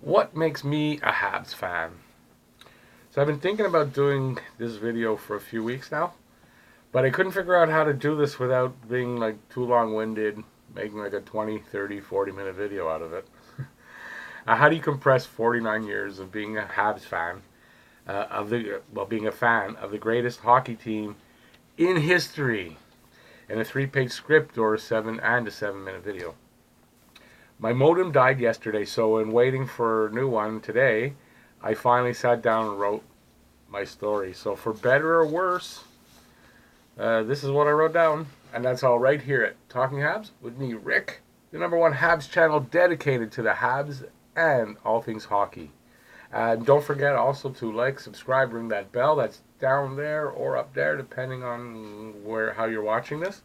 What makes me a Habs fan? So I've been thinking about doing this video for a few weeks now, but I couldn't figure out how to do this without being like too long-winded, making like a 20, 30, 40-minute video out of it. How do you compress 49 years of being a Habs fan, being a fan of the greatest hockey team in history in a 3-page script or a 7-minute video? My modem died yesterday, so in waiting for a new one today, I finally sat down and wrote my story. So for better or worse, this is what I wrote down. And that's all right here at Talking Habs with me, Rick, the #1 Habs channel dedicated to the Habs and all things hockey. And don't forget also to like, subscribe, ring that bell. That's down there or up there, depending on how you're watching this.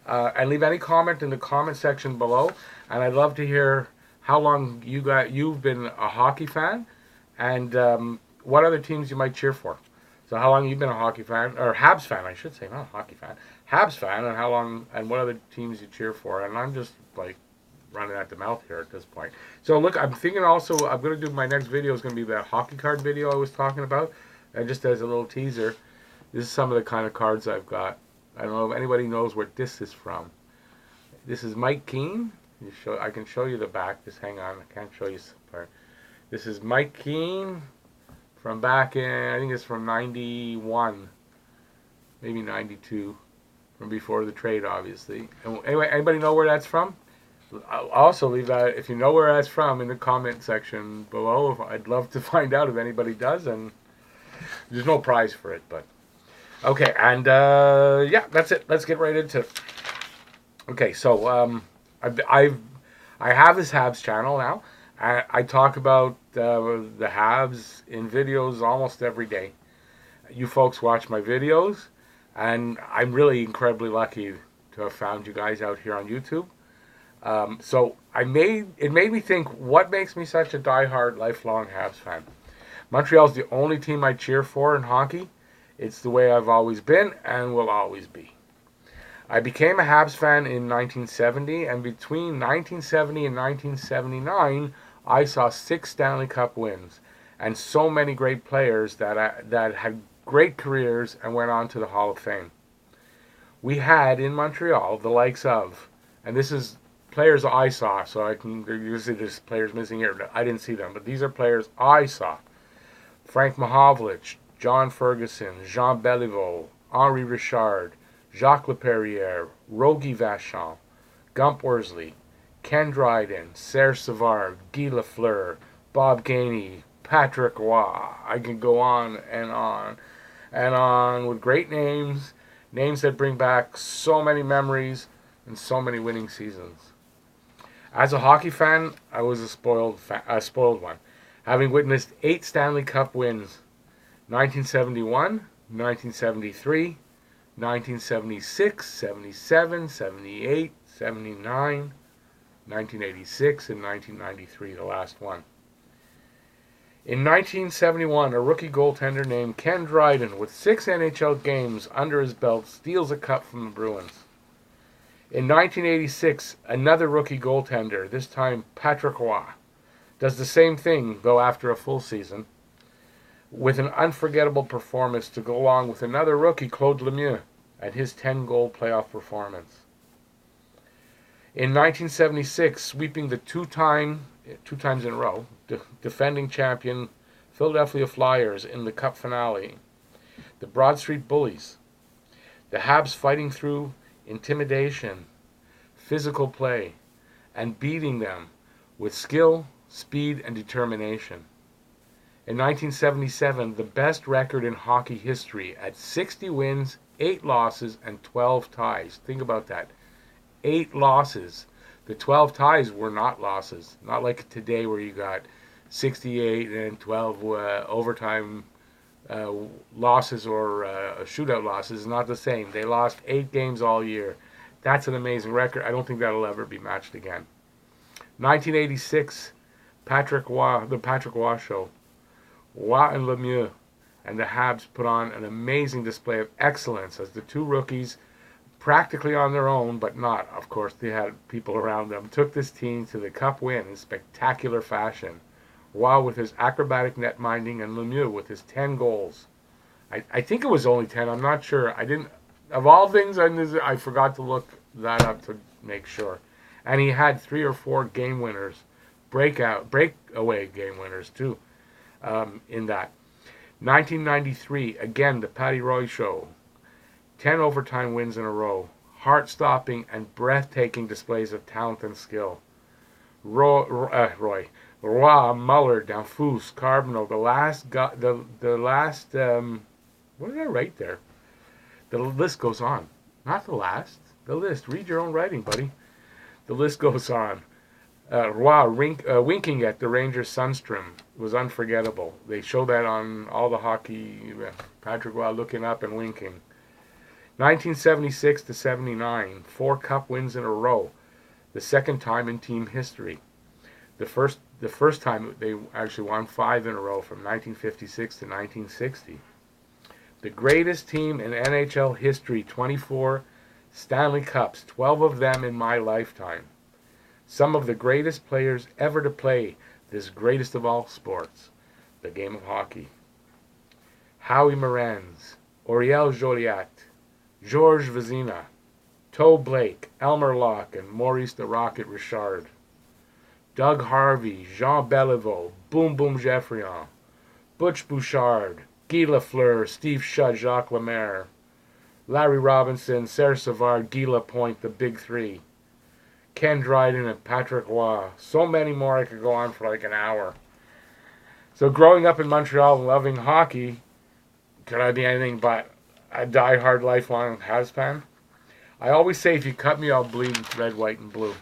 And leave any comment in the comment section below. And I'd love to hear how long you've been a hockey fan, and what other teams you might cheer for. So how long you've been a hockey fan, or Habs fan, I should say, not a hockey fan, Habs fan, and how long, and what other teams you cheer for. And I'm just like running at the mouth here at this point. So look, I'm thinking also I'm going to do my next video is going to be that hockey card video I was talking about. And just as a little teaser, this is some of the kind of cards I've got. I don't know if anybody knows where this is from. This is Mike Keane. I can show you the back. Just hang on. I can't show you some part. This is Mike Keane from back in, I think it's from 91, maybe 92, from before the trade, obviously. And anyway, anybody know where that's from? I'll also leave that, if you know where that's from, in the comment section below. I'd love to find out if anybody does, and there's no prize for it, but okay. And yeah, that's it. Let's get right into it. Okay, so I have this Habs channel now. I talk about the Habs in videos almost every day. You folks watch my videos, and I'm really incredibly lucky to have found you guys out here on YouTube. So it made me think, what makes me such a diehard, lifelong Habs fan? Montreal's the only team I cheer for in hockey. It's the way I've always been and will always be. I became a Habs fan in 1970, and between 1970 and 1979, I saw 6 Stanley Cup wins and so many great players that had great careers and went on to the Hall of Fame. We had in Montreal the likes of, and this is players I saw, so usually there's players missing here. I didn't see them, but these are players I saw. Frank Mahovlich, John Ferguson, Jean Beliveau, Henri Richard, Jacques Leperrier, Rogie Vachon, Gump Worsley, Ken Dryden, Serge Savard, Guy Lafleur, Bob Gainey, Patrick Roy. I can go on and on and on with great names that bring back so many memories and so many winning seasons. As a hockey fan, I was a spoiled one, having witnessed 8 Stanley Cup wins: 1971, 1973, 1976, 77, 78, 79, 1986, and 1993, the last one. In 1971, a rookie goaltender named Ken Dryden, with 6 NHL games under his belt, steals a cup from the Bruins. In 1986, another rookie goaltender, this time Patrick Roy, does the same thing, though after a full season, with an unforgettable performance to go along with another rookie, Claude Lemieux, and his 10-goal playoff performance. In 1976, sweeping the two times in a row, defending champion Philadelphia Flyers in the Cup finale, the Broad Street Bullies, the Habs fighting through intimidation, physical play, and beating them with skill, speed, and determination. In 1977, the best record in hockey history at 60 wins, 8 losses, and 12 ties. Think about that. 8 losses. The 12 ties were not losses. Not like today where you got 68 and 12 overtime losses or shootout losses. Not the same. They lost 8 games all year. That's an amazing record. I don't think that'll ever be matched again. 1986, the Patrick Roy Show. Roy and Lemieux and the Habs put on an amazing display of excellence as the two rookies, practically on their own, but not, of course, they had people around them, took this team to the Cup win in spectacular fashion. Roy with his acrobatic net minding, and Lemieux with his 10 goals. I think it was only 10. I'm not sure. I didn't. Of all things, I forgot to look that up to make sure. And he had 3 or 4 game winners, breakaway game winners too, in that. 1993, again, the Patty Roy Show. 10 overtime wins in a row. Heart-stopping and breathtaking displays of talent and skill. Roy, Muller, Danfous, Carbonneau, the last, what did I write there? The list goes on. Not the last. The list. Read your own writing, buddy. The list goes on. Roy winking at the Rangers Sunstrom was unforgettable. They show that on all the hockey. Patrick Roy looking up and winking. 1976 to 79, 4 cup wins in a row. The second time in team history. The first time they actually won 5 in a row from 1956 to 1960. The greatest team in NHL history, 24 Stanley Cups, 12 of them in my lifetime. Some of the greatest players ever to play this greatest of all sports, the game of hockey. Howie Morenz, Auriel Joliat, Georges Vezina, Toe Blake, Elmer Locke, and Maurice the Rocket Richard. Doug Harvey, Jean Beliveau, Boom Boom Geoffrion, Butch Bouchard, Guy Lafleur, Steve Shutt, Jacques Lemaire, Larry Robinson, Serge Savard, Guy Lapointe, the Big Three, Ken Dryden, and Patrick Roy. So many more. I could go on for like an hour. So growing up in Montreal and loving hockey, could I be anything but a die-hard lifelong Habs fan? I always say if you cut me, I'll bleed red, white, and blue.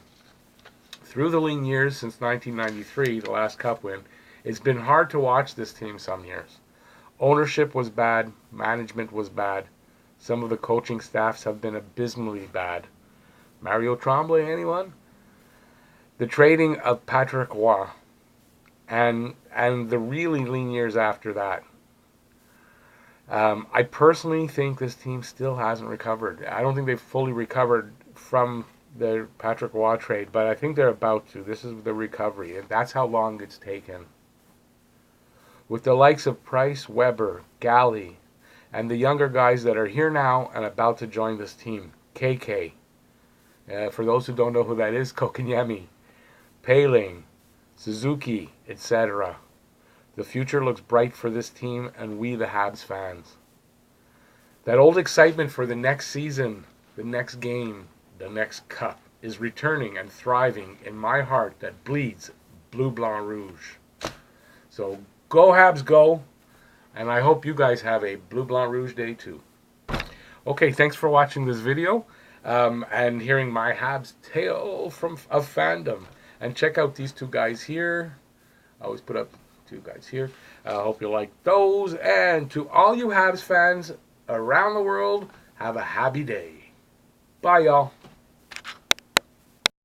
Through the lean years since 1993, the last cup win, it's been hard to watch this team some years. Ownership was bad. Management was bad. Some of the coaching staffs have been abysmally bad. Mario Tremblay, anyone? The trading of Patrick Roy and the really lean years after that. I personally think this team still hasn't recovered. I don't think they've fully recovered from the Patrick Roy trade, but I think they're about to. This is the recovery, and that's how long it's taken. With the likes of Price, Weber, Galley, and the younger guys that are here now and about to join this team, KK. For those who don't know who that is, Kokanyemi, Paling, Suzuki, etc. The future looks bright for this team and we, the Habs fans. That old excitement for the next season, the next game, the next cup is returning and thriving in my heart that bleeds blue, blanc, rouge. So go Habs, go. And I hope you guys have a blue, blanc, rouge day too. Okay, thanks for watching this video and hearing my Habs tale of fandom. And check out these 2 guys here. I always put up 2 guys here. I hope you like those. And to all you Habs fans around the world, have a happy day. Bye, y'all.